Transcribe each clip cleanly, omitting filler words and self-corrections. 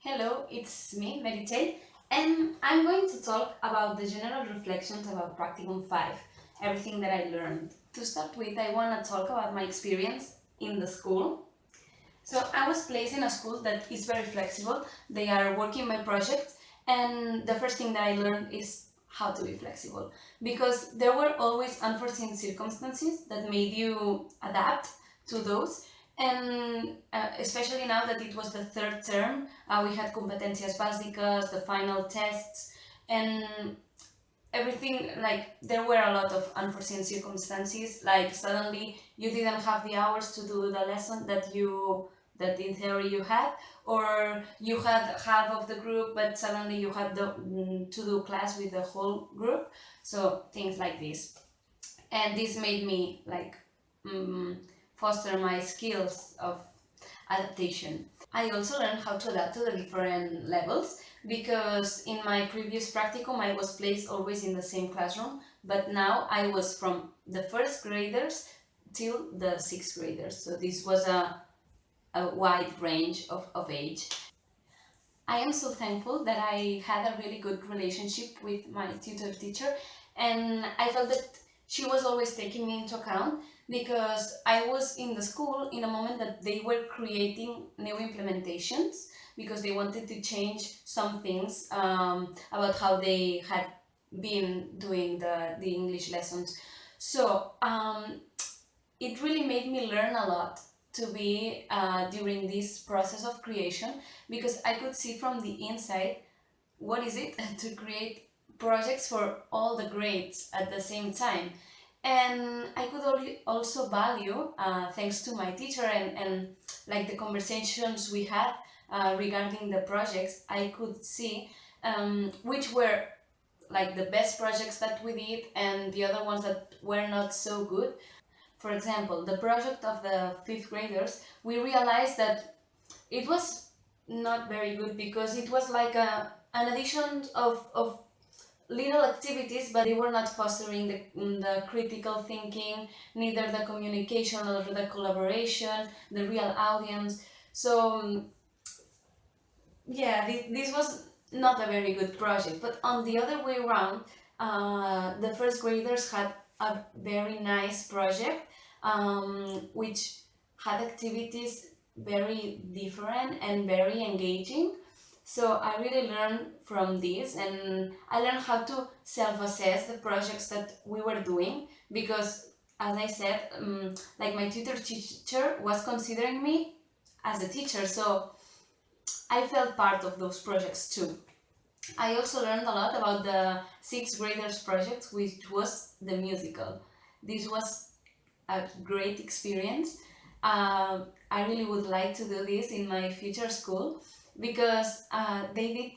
Hello, it's me, Meritxell, and I'm going to talk about the general reflections about Practicum 5, everything that I learned. To start with, I want to talk about my experience in the school. So I was placed in a school that is very flexible. They are working my project, and the first thing that I learned is how to be flexible, because there were always unforeseen circumstances that made you adapt to those. And especially now that it was the third term, we had competencias básicas, the final tests, and everything, like there were a lot of unforeseen circumstances, like suddenly you didn't have the hours to do the lesson that in theory you had, or you had half of the group but suddenly you had to do class with the whole group, so things like this. And this made me like foster my skills of adaptation. I also learned how to adapt to the different levels, because in my previous practicum I was placed always in the same classroom, but now I was from the first graders till the sixth graders, so this was a wide range of age. I am so thankful that I had a really good relationship with my tutor teacher, and I felt that she was always taking me into account, because I was in the school in a moment that they were creating new implementations, because they wanted to change some things about how they had been doing the English lessons. So it really made me learn a lot to be during this process of creation, because I could see from the inside what is it to create projects for all the grades at the same time. And I could also value, thanks to my teacher and like the conversations we had regarding the projects, I could see which were like the best projects that we did and the other ones that were not so good. For example, the project of the fifth graders, we realized that it was not very good, because it was like an addition of little activities, but they were not fostering the critical thinking, neither the communication or the collaboration, the real audience. So yeah, this was not a very good project. But on the other way around, the first graders had a very nice project, which had activities very different and very engaging. So I really learned from this, and I learned how to self-assess the projects that we were doing, because as I said, like my tutor teacher was considering me as a teacher, so I felt part of those projects too. I also learned a lot about the sixth graders project, which was the musical. This was a great experience. I really would like to do this in my future school, because they did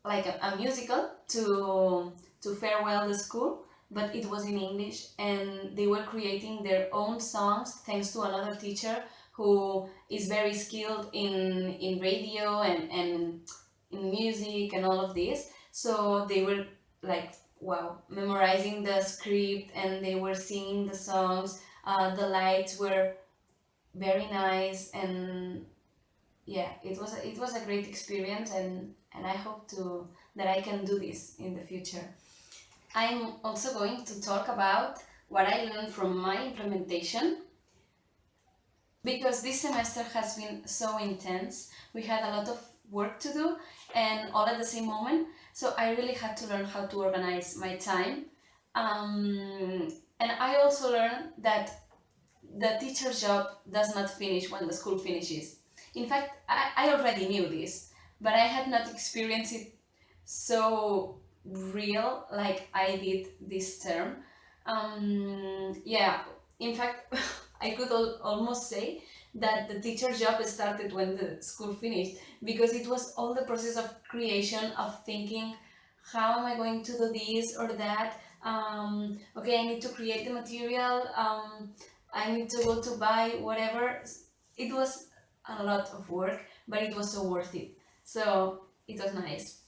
like a musical to farewell the school, but it was in English, and they were creating their own songs thanks to another teacher who is very skilled in radio and in music and all of this. So they were like, wow, memorizing the script and they were singing the songs. The lights were very nice, and yeah, it was a great experience, and I hope to that I can do this in the future. I'm also going to talk about what I learned from my implementation, because this semester has been so intense. We had a lot of work to do and all at the same moment, so I really had to learn how to organize my time. And I also learned that the teacher's job does not finish when the school finishes. In fact, I already knew this, but I had not experienced it so real like I did this term. Yeah, in fact, I could almost say that the teacher's job started when the school finished, because it was all the process of creation, of thinking, how am I going to do this or that? Okay, I need to create the material. I need to go to buy whatever. It was a lot of work, but it was so worth it. So it was nice.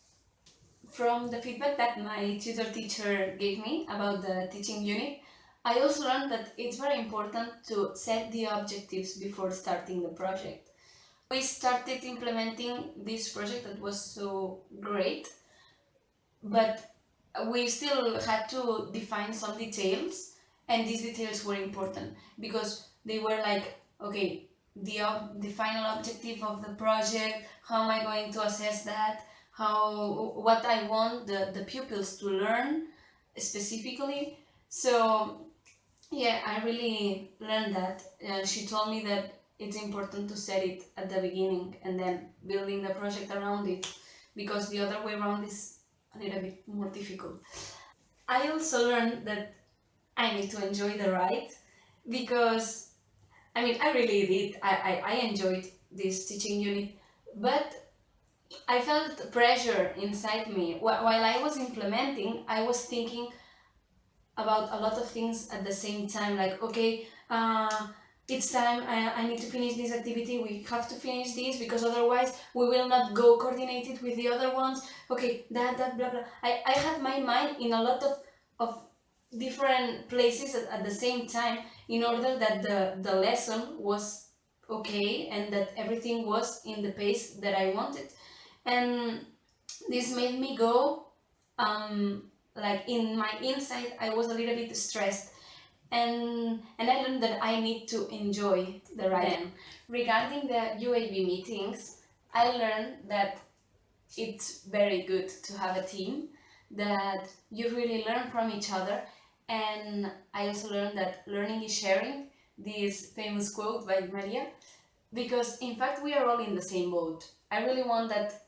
From the feedback that my tutor teacher gave me about the teaching unit, I also learned that it's very important to set the objectives before starting the project. We started implementing this project that was so great, but we still had to define some details, and these details were important because they were like, okay, the final objective of the project, how am I going to assess that, what I want the pupils to learn specifically. So yeah, I really learned that. She told me that it's important to set it at the beginning and then building the project around it, because the other way around is a little bit more difficult. I also learned that I need to enjoy the ride, because I mean, I really did. I enjoyed this teaching unit, but I felt pressure inside me. While I was implementing, I was thinking about a lot of things at the same time, like, okay, it's time, I need to finish this activity, we have to finish this because otherwise we will not go coordinated with the other ones, okay, that blah blah. I had my mind in a lot of different places at the same time, in order that the lesson was okay and that everything was in the pace that I wanted. And this made me go, like, in my inside I was a little bit stressed, and I learned that I need to enjoy the ride. Then, regarding the UAB meetings, I learned that it's very good to have a team, that you really learn from each other, and I also learned that learning is sharing, this famous quote by Maria, because in fact we are all in the same boat. I really want that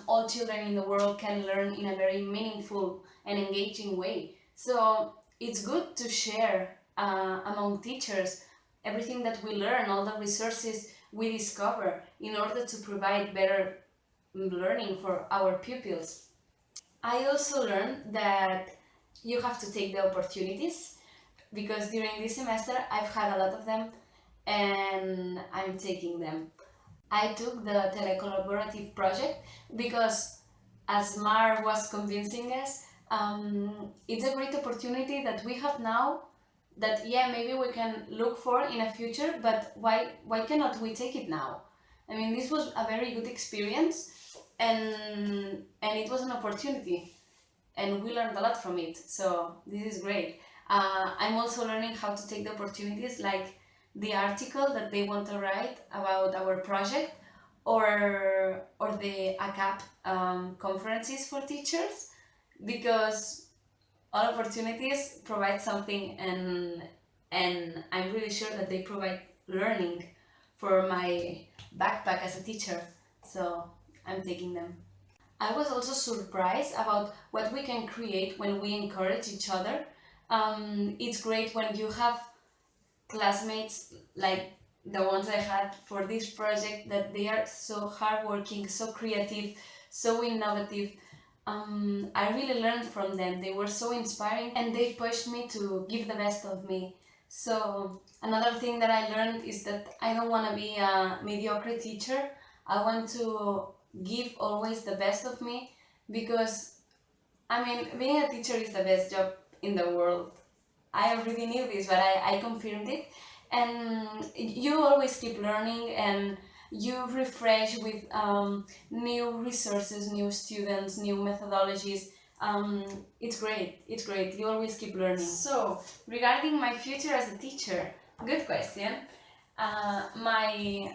all children in the world can learn in a very meaningful and engaging way. So it's good to share among teachers everything that we learn, all the resources we discover, in order to provide better learning for our pupils. I also learned that you have to take the opportunities, because during this semester I've had a lot of them and I'm taking them. I took the telecollaborative project because, as Mar was convincing us, it's a great opportunity that we have now, that yeah, maybe we can look for in a future, but why cannot we take it now? I mean, this was a very good experience, and it was an opportunity, and we learned a lot from it, so this is great. I'm also learning how to take the opportunities, like the article that they want to write about our project, or the ACAP conferences for teachers, because all opportunities provide something, and I'm really sure that they provide learning for my backpack as a teacher, so I'm taking them. I was also surprised about what we can create when we encourage each other. It's great when you have classmates like the ones I had for this project, that they are so hardworking, so creative, so innovative. I really learned from them. They were so inspiring, and they pushed me to give the best of me. So another thing that I learned is that I don't want to be a mediocre teacher. I want to give always the best of me, because I mean, being a teacher is the best job in the world. I already knew this, but I confirmed it. And you always keep learning, and you refresh with new resources, new students, new methodologies. It's great, it's great. You always keep learning. So, regarding my future as a teacher, good question. My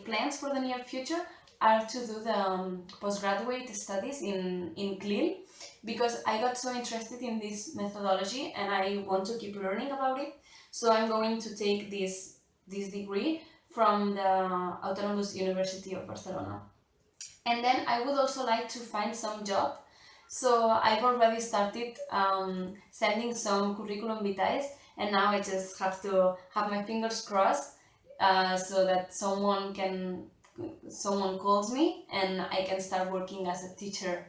plans for the near future are to do the postgraduate studies in CLIL, because I got so interested in this methodology and I want to keep learning about it. So I'm going to take this degree from the Autonomous University of Barcelona. And then I would also like to find some job. So I've already started sending some curriculum vitae, and now I just have to have my fingers crossed, so that someone calls me and I can start working as a teacher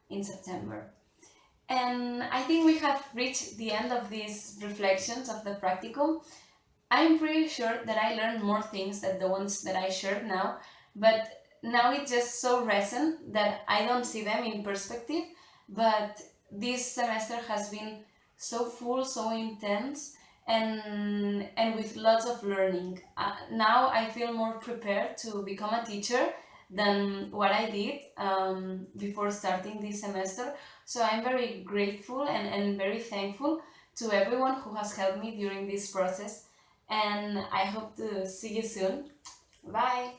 in September. And I think we have reached the end of these reflections of the practicum. I'm pretty sure that I learned more things than the ones that I shared now, but now it's just so recent that I don't see them in perspective. But this semester has been so full, so intense, and with lots of learning. Now I feel more prepared to become a teacher than what I did before starting this semester. So I'm very grateful and very thankful to everyone who has helped me during this process. And I hope to see you soon. Bye!